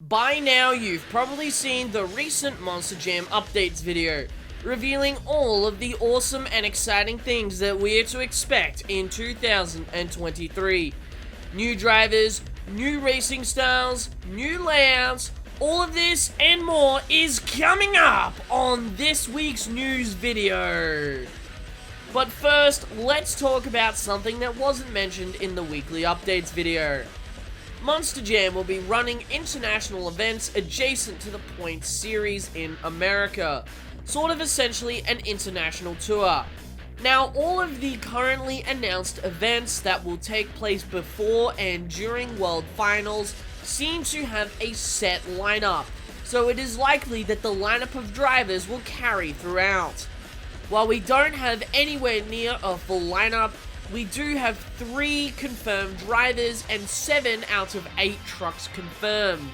By now, you've probably seen the recent Monster Jam updates video, revealing all of the awesome and exciting things that we're to expect in 2023. New drivers, new racing styles, new layouts, all of this and more is coming up on this week's news video. But first, let's talk about something that wasn't mentioned in the weekly updates video. Monster Jam will be running international events adjacent to the Points series in America, sort of essentially an international tour. Now, all of the currently announced events that will take place before and during World Finals seem to have a set lineup, so it is likely that the lineup of drivers will carry throughout. While we don't have anywhere near a full lineup, we do have 3 confirmed drivers and 7 out of 8 trucks confirmed.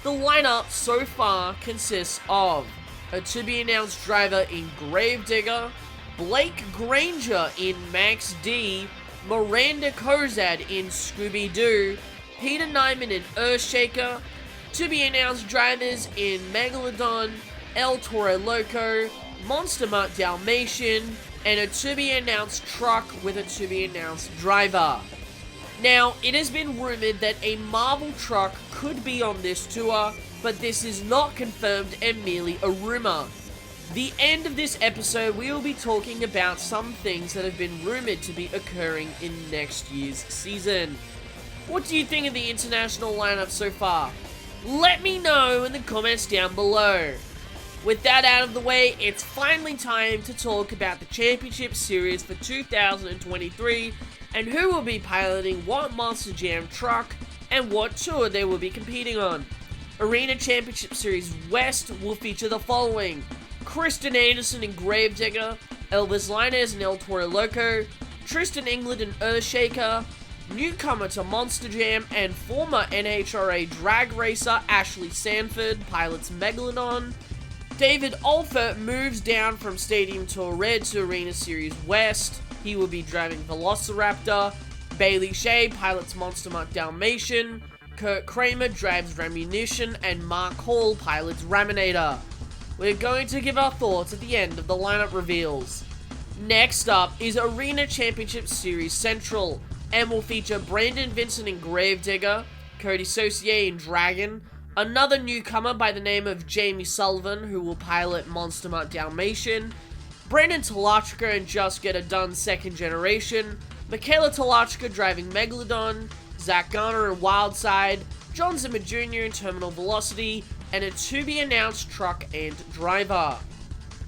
The lineup so far consists of a to-be-announced driver in Gravedigger, Blake Granger in Max D, Miranda Kozad in Scooby-Doo, Peter Nyman in Earthshaker, to-be-announced drivers in Megalodon, El Toro Loco, Monster Mutt Dalmatian, and a to-be-announced truck with a to-be-announced driver. Now, it has been rumored that a Marvel truck could be on this tour, but this is not confirmed and merely a rumor. The end of this episode, we will be talking about some things that have been rumored to be occurring in next year's season. What do you think of the international lineup so far? Let me know in the comments down below. With that out of the way, it's finally time to talk about the Championship Series for 2023 and who will be piloting what Monster Jam truck and what tour they will be competing on. Arena Championship Series West will feature the following: Kristen Anderson in Gravedigger, Elvis Linez in El Toro Loco, Tristan England in Earthshaker, newcomer to Monster Jam and former NHRA drag racer Ashley Sanford pilots Megalodon. David Alford moves down from Stadium Tour Red to Arena Series West. He will be driving Velociraptor. Bailey Shea pilots Monster Mutt Dalmatian. Kurt Kramer drives Ramunition, and Mark Hall pilots Raminator. We're going to give our thoughts at the end of the lineup reveals. Next up is Arena Championship Series Central, and will feature Brandon Vincent in Gravedigger, Cody Saucier in Dragon, another newcomer by the name of Jamie Sullivan, who will pilot Monster Mutt Dalmatian, Brandon Talachka in Just Get It Done Second Generation, Michaela Talachka driving Megalodon, Zach Garner in Wildside, John Zimmer Jr. in Terminal Velocity, and a to-be-announced truck and driver.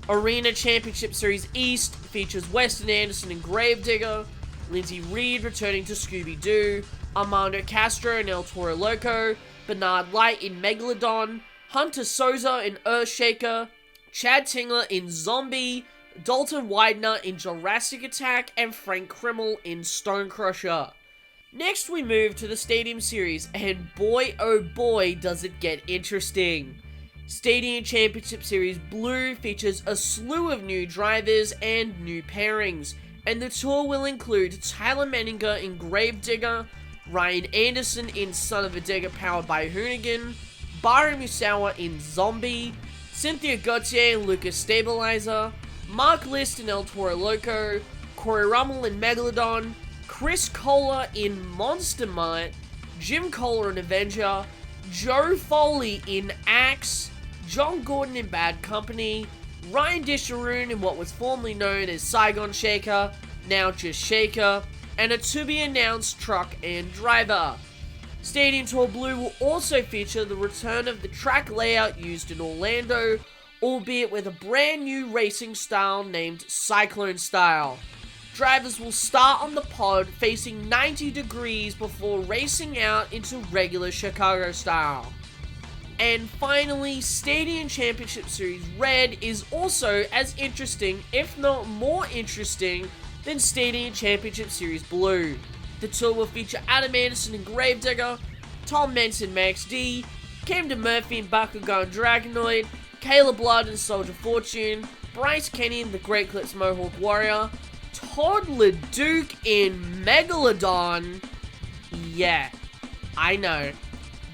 Arena Championship Series East features Weston Anderson in Gravedigger, Lindsay Reed returning to Scooby-Doo, Armando Castro in El Toro Loco, Bernard Light in Megalodon, Hunter Souza in Earthshaker, Chad Tingler in Zombie, Dalton Widener in Jurassic Attack, and Frank Krimmel in Stonecrusher. Next we move to the Stadium Series, and boy oh boy does it get interesting. Stadium Championship Series Blue features a slew of new drivers and new pairings, and the tour will include Tyler Menninger in Gravedigger, Ryan Anderson in Son of a Digger powered by Hoonigan, Byron Musawa in Zombie, Cynthia Gauthier in Lucas Stabilizer, Mark List in El Toro Loco, Corey Rummel in Megalodon, Chris Kohler in Monster Mutt, Jim Kohler in Avenger, Joe Foley in Axe, John Gordon in Bad Company, Ryan Disharoon in what was formerly known as Saigon Shaker, now just Shaker, and a to-be-announced truck and driver. Stadium Tour Blue will also feature the return of the track layout used in Orlando, albeit with a brand new racing style named Cyclone Style. Drivers will start on the pod facing 90 degrees before racing out into regular Chicago style. And finally, Stadium Championship Series Red is also as interesting, if not more interesting, than Stadium Championship Series Blue. The tour will feature Adam Anderson in Gravedigger, Tom Mentz in Max D, Camden Murphy in Bakugan Dragonoid, Caleb Blood in Soldier Fortune, Bryce Kenny in The Great Clips Mohawk Warrior, Todd LEDUC in Megalodon. Yeah, I know.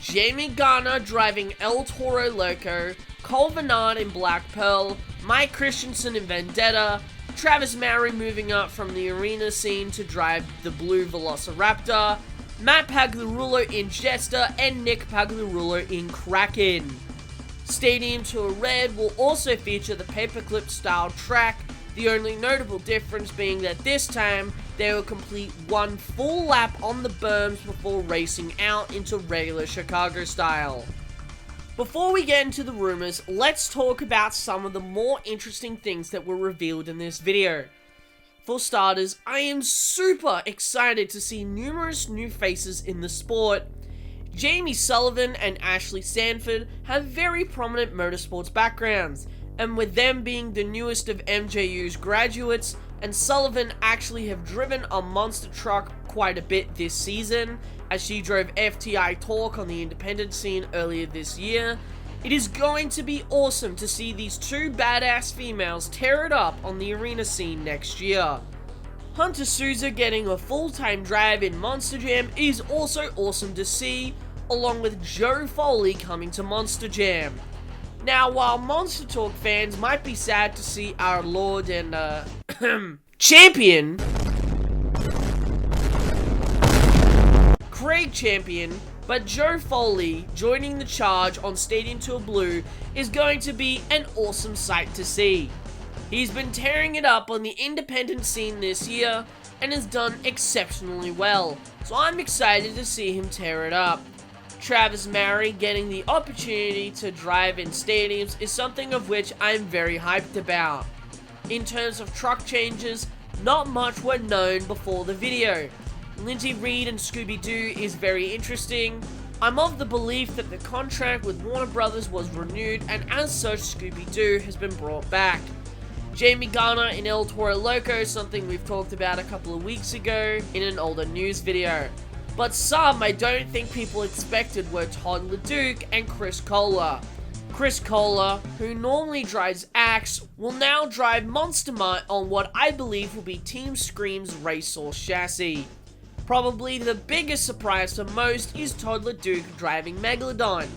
Jamie Garner driving El Toro Loco, Cole Vernard in Black Pearl, Mike Christensen in Vendetta, Travis Mowry moving up from the arena scene to drive the blue Velociraptor, Matt Pagliarulo in Jester, and Nick Pagliarulo in Kraken. Stadium Tour Red will also feature the paperclip style track, the only notable difference being that this time they will complete one full lap on the berms before racing out into regular Chicago style. Before we get into the rumors, let's talk about some of the more interesting things that were revealed in this video. For starters, I am super excited to see numerous new faces in the sport. Jamie Sullivan and Ashley Sanford have very prominent motorsports backgrounds, and with them being the newest of MJU's graduates, and Sullivan actually have driven a monster truck quite a bit this season, as she drove FTI Talk on the independent scene earlier this year, it is going to be awesome to see these two badass females tear it up on the arena scene next year. Hunter Souza getting a full-time drive in Monster Jam is also awesome to see, along with Joe Foley coming to Monster Jam. Now, while MonsterTalk fans might be sad to see our Lord and, champion, Craig Champion, but Joe Foley joining the charge on Stadium Tour Blue is going to be an awesome sight to see. He's been tearing it up on the independent scene this year and has done exceptionally well, so I'm excited to see him tear it up. Travis Mowry getting the opportunity to drive in stadiums is something of which I'm very hyped about. In terms of truck changes, not much were known before the video. Lindsay Reed and Scooby-Doo is very interesting. I'm of the belief that the contract with Warner Brothers was renewed, and as such Scooby-Doo has been brought back. Jamie Garner in El Toro Loco, something we've talked about a couple of weeks ago in an older news video. But some I don't think people expected were TODD LEDUC and Chris Kohler. Chris Kohler, who normally drives Axe, will now drive Monster Mutt on what I believe will be Team Scream's Racehorse chassis. Probably the biggest surprise to most is TODD LEDUC driving Megalodon.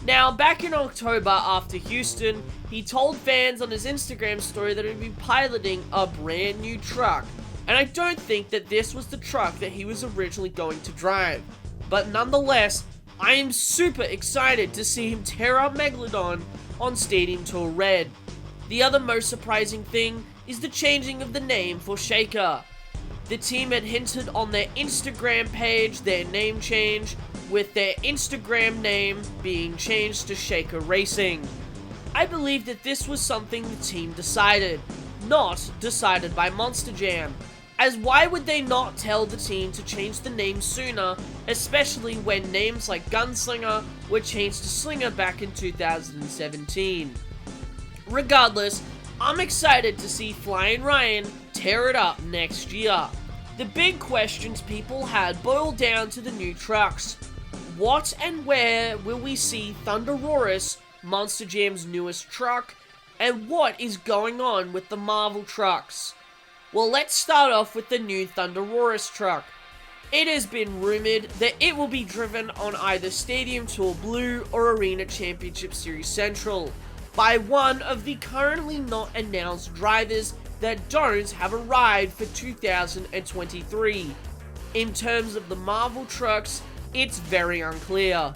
Now, back in October after Houston, he told fans on his Instagram story that he'd be piloting a brand new truck, and I don't think that this was the truck that he was originally going to drive. But nonetheless, I am super excited to see him tear up Megalodon on Stadium Tour Red. The other most surprising thing is the changing of the name for Shaker. The team had hinted on their Instagram page their name change, with their Instagram name being changed to Shaker Racing. I believe that this was something the team decided, not decided by Monster Jam, as why would they not tell the team to change the name sooner, especially when names like Gunslinger were changed to Slinger back in 2017. Regardless, I'm excited to see Flying Ryan tear it up next year. The big questions people had boiled down to the new trucks. What and where will we see THUNDERROARUS, Monster Jam's newest truck, and what is going on with the Marvel trucks? Well, let's start off with the new THUNDERROARUS truck. It has been rumored that it will be driven on either Stadium Tour Blue or Arena Championship Series Central by one of the currently not announced drivers that don't have a ride for 2023. In terms of the Marvel trucks, it's very unclear.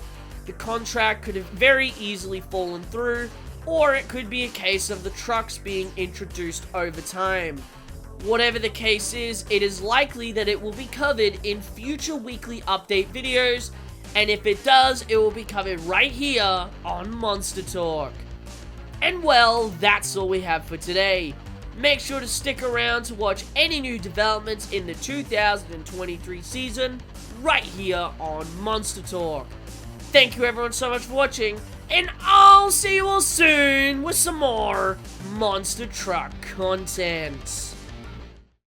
The contract could have very easily fallen through, or it could be a case of the trucks being introduced over time. Whatever the case is, it is likely that it will be covered in future weekly update videos, and if it does, it will be covered right here on MonsterTalk. And well, that's all we have for today. Make sure to stick around to watch any new developments in the 2023 season right here on MonsterTalk. Thank you everyone so much for watching, and I'll see you all soon with some more Monster Truck content.